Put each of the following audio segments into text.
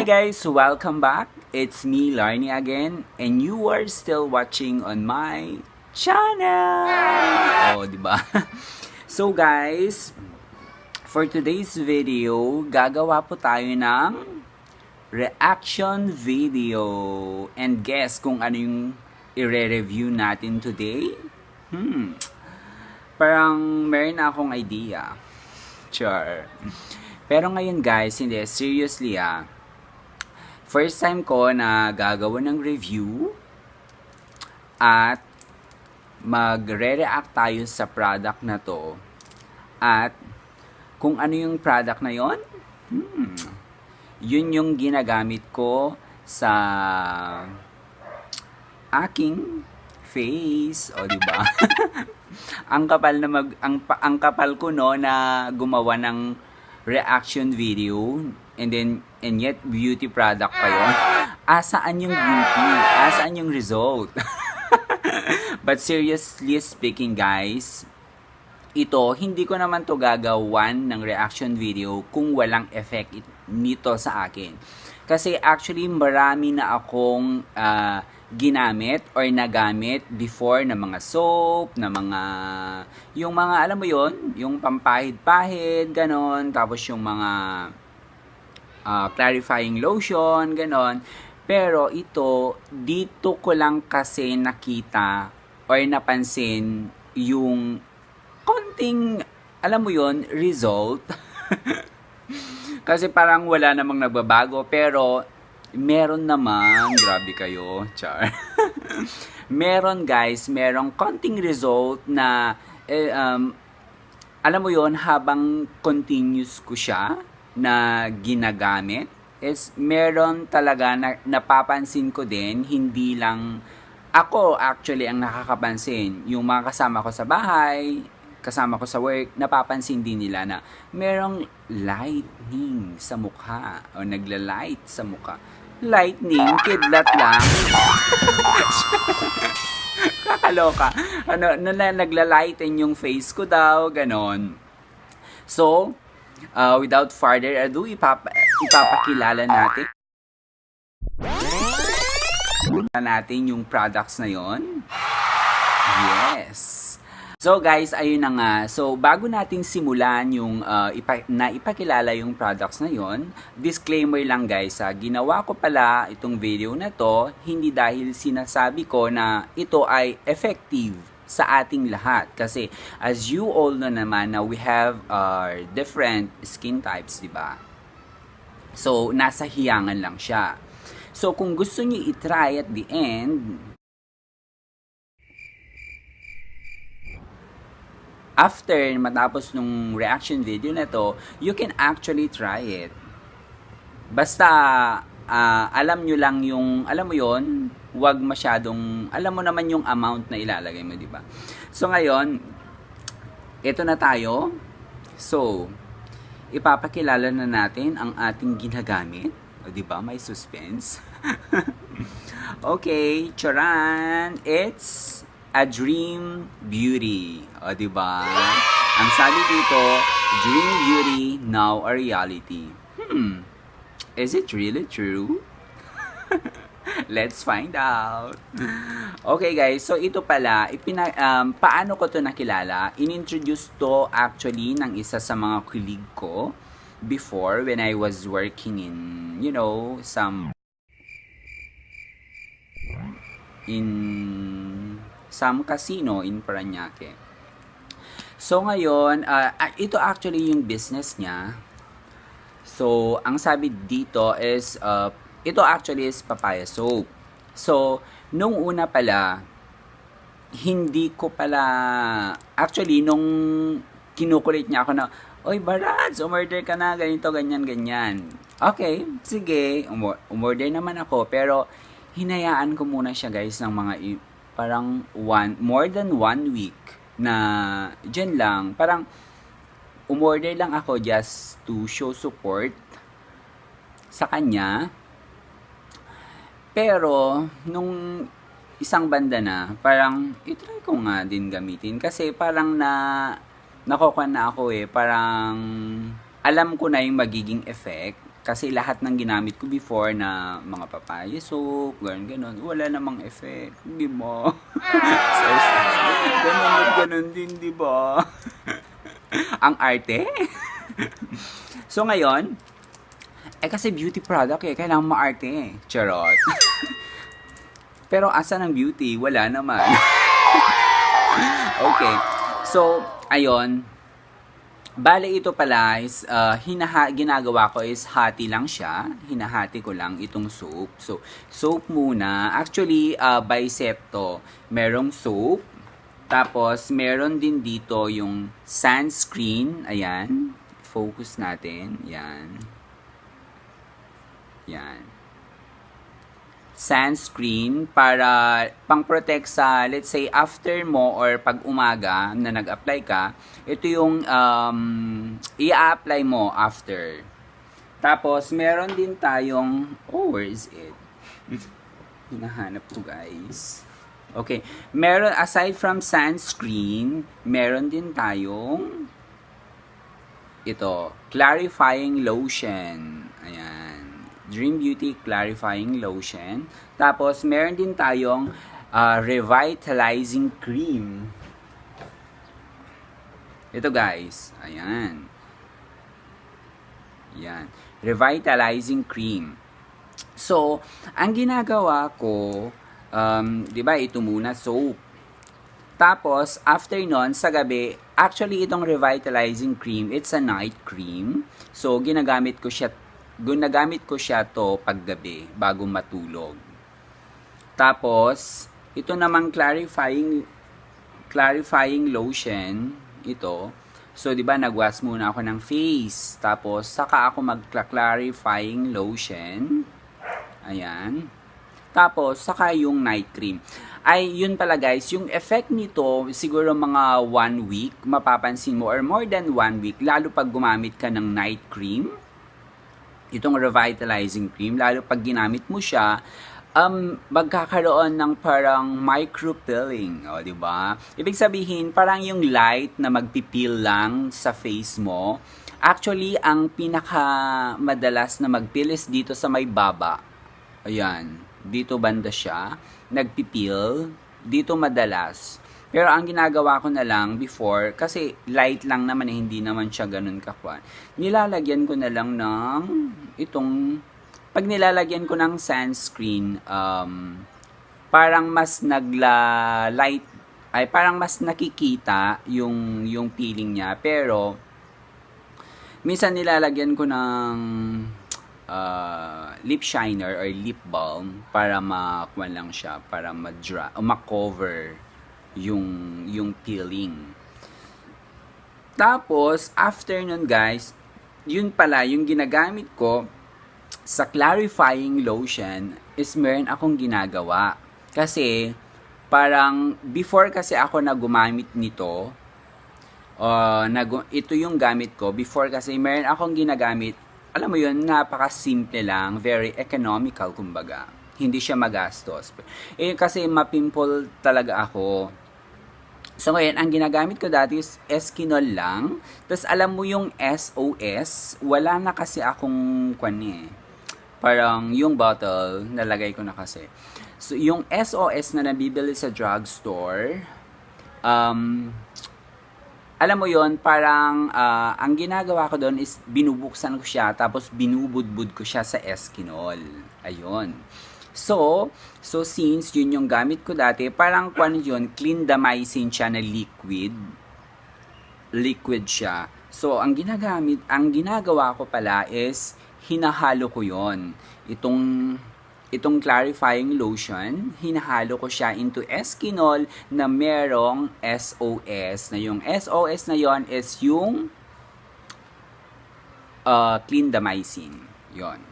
guys, welcome back. It's me, Larnie again, and you are still watching on my channel. Oh, di ba? So guys, for today's video, gagawa po tayo ng reaction video. And guess kung ano yung i-review natin today? Parang meron na akong idea. Sure. Pero ngayon guys, hindi, seriously first time ko na gagawa ng review at magre-react tayo sa product na to. At kung ano yung product na yon, yun yung ginagamit ko sa aking face, o di ba? Ang kapal ko no na gumawa ng reaction video and yet beauty product pa yun. Asaan yung beauty? Asaan yung result? But seriously speaking guys, ito, hindi ko naman to gagawan ng reaction video kung walang effect nito sa akin. Kasi actually marami na akong ginamit or nagamit before na mga soap, na mga, yung mga, alam mo yon, yung pampahid-pahid, ganon, tapos yung mga clarifying lotion, ganon. Pero ito, dito ko lang kasi nakita or napansin yung konting, alam mo yon, result. Kasi parang wala namang nagbabago, pero meron naman, grabe kayo, char. Meron guys, merong konting result na, alam mo yon, habang continuous ko siya na ginagamit, is meron talaga na napapansin ko din, hindi lang ako actually ang nakakapansin. Yung mga kasama ko sa bahay, kasama ko sa work, napapansin din nila na merong lightning sa mukha o nagla-light sa mukha. Lightning, kidlat lang. Kakaloka. Ano, nagla-lighten yung face ko daw, ganon. So, without further ado, ipapakilala natin yung products na yon. Yes. So guys, ayun na nga. So bago natin simulan yung ipakilala yung products na yon, disclaimer lang guys, ginawa ko pala itong video na to hindi dahil sinasabi ko na ito ay effective sa ating lahat. Kasi as you all know naman na we have different skin types, di ba? So nasa hiyangan lang siya. So kung gusto niyo i-try at the end, after matapos nung reaction video na to, you can actually try it. Basta, alam nyo lang yung, alam mo yon, wag masyadong, alam mo naman yung amount na ilalagay mo, di ba? So ngayon, ito na tayo. So, ipapakilala na natin ang ating ginagamit. O, di ba? May suspense. Okay, charan! It's a dream beauty. O, diba? Ang sabi dito, dream beauty, now a reality. Is it really true? Let's find out. Okay guys, so ito pala, paano ko to nakilala? Inintroduce to actually ng isa sa mga colleague ko before when I was working in, you know, some casino in Parañaque. So ngayon, ito actually yung business niya. So, ang sabi dito is, ito actually is papaya soap. So, nung una pala, hindi ko pala, actually, nung kinukulit niya ako na, oy Barads, umorder ka na, ganito, ganyan, ganyan. Okay, sige, umorder naman ako, pero hinayaan ko muna siya guys ng mga parang more than 1 week na dyan lang. Parang umorder lang ako just to show support sa kanya. Pero nung isang banda na, parang itry ko nga din gamitin. Kasi parang nakukuha na ako parang alam ko na yung magiging effect. Kasi lahat ng ginamit ko before na mga papaya soap, ganun, wala namang effect, di ba? So, ganun din, di ba? Ang arte. So, ngayon, kasi beauty product kailangan maarte Charot. Pero asan ang beauty? Wala naman. Okay. So, ayun. Bale, ito pala is, ginagawa ko is hati lang siya. Hinahati ko lang itong soap. So, soap muna. Actually, bicep to. Merong soap. Tapos, meron din dito yung sunscreen. Ayan. Focus natin. Yan. Yan. Sunscreen para pang-protect sa, let's say, after mo or pag umaga na nag-apply ka, ito yung i-apply mo after. Tapos, meron din tayong, where is it? Hinahanap ko, guys. Okay. Meron, aside from sunscreen, meron din tayong ito, clarifying lotion. Ayan. Dream Beauty Clarifying Lotion. Tapos, meron din tayong Revitalizing Cream. Ito guys. Ayan. Yan. Revitalizing Cream. So, ang ginagawa ko, di ba, ito muna, soap. Tapos, after nun, sa gabi, actually, itong Revitalizing Cream, it's a night cream. So, ginagamit ko siya to paggabi bago matulog. Tapos, ito namang clarifying lotion ito. So, 'di ba, nagwash muna ako ng face. Tapos, saka ako mag-clarifying lotion. Ayan. Tapos, saka yung night cream. Ay, yun pala guys, yung effect nito, siguro mga 1 week, mapapansin mo, or more than 1 week, lalo pag gumamit ka ng night cream, itong revitalizing cream, lalo pag ginamit mo siya, magkakaroon ng parang micro-peeling, o, di ba? Ibig sabihin, parang yung light na magpipil lang sa face mo. Actually, ang pinaka madalas na magpil is dito sa may baba. Ayan, dito banda siya, nagpipil, dito madalas. Pero ang ginagawa ko na lang before, kasi light lang naman, hindi naman siya ganun kakwan. Nilalagyan ko na lang ng itong, pag nilalagyan ko ng sunscreen, parang mas nagla-light, ay parang mas nakikita yung peeling niya. Pero, minsan nilalagyan ko ng lip shiner or lip balm para makuha lang siya, para ma-dry, o ma-cover yung peeling. Tapos, after nun guys, yun pala, yung ginagamit ko sa clarifying lotion is meron akong ginagawa. Kasi, parang, before kasi ako na gumamit nito, ito yung gamit ko, before kasi meron akong ginagamit, alam mo yun, napaka-simple lang, very economical kumbaga. Hindi siya magastos. Kasi mapimple talaga ako. So ngayon, ang ginagamit ko dati is Eskinol lang. Tapos alam mo yung SOS, wala na kasi akong parang yung bottle, nalagay ko na kasi. So yung SOS na nabibili sa drugstore, alam mo yon, parang ang ginagawa ko doon is binubuksan ko siya, tapos binubudbud ko siya sa Eskinol. Ayun. So since yun yung gamit ko dati, parang yun, clindamycin siya na liquid. Liquid siya. So, ang ginagawa ko pala is, hinahalo ko yon. Itong clarifying lotion, hinahalo ko siya into Eskinol na merong SOS. Na yung SOS na yon is yung clindamycin. Yon.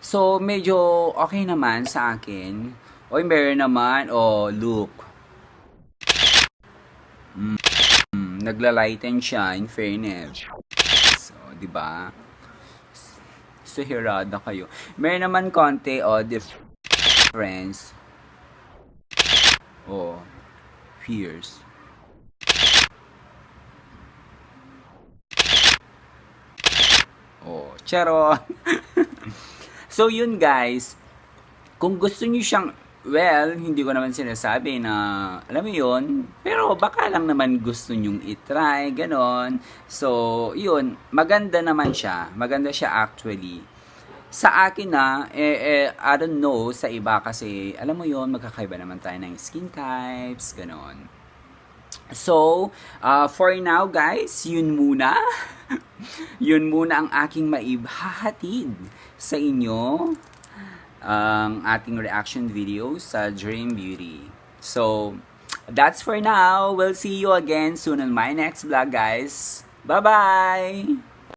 So, medyo okay naman sa akin. Oy, meron naman. Look. Nagla-lighten siya, in fairness. So, di ba? So, hirada kayo. Meron naman konti, difference. Fierce. Oh, charon. So, yun guys. Kung gusto niyo siyang, well, hindi ko naman sinasabi na, alam mo yun, pero baka lang naman gusto nyong itry, ganon. So, yun, maganda naman siya. Maganda siya actually. Sa akin na, I don't know, sa iba kasi, alam mo yun, magkakaiba naman tayo ng skin types, ganon. So, for now guys, yun muna. Yun muna ang aking maihahatid sa inyo ang ating reaction video sa Dream Beauty. So, that's for now. We'll see you again soon on my next vlog, guys. Bye-bye!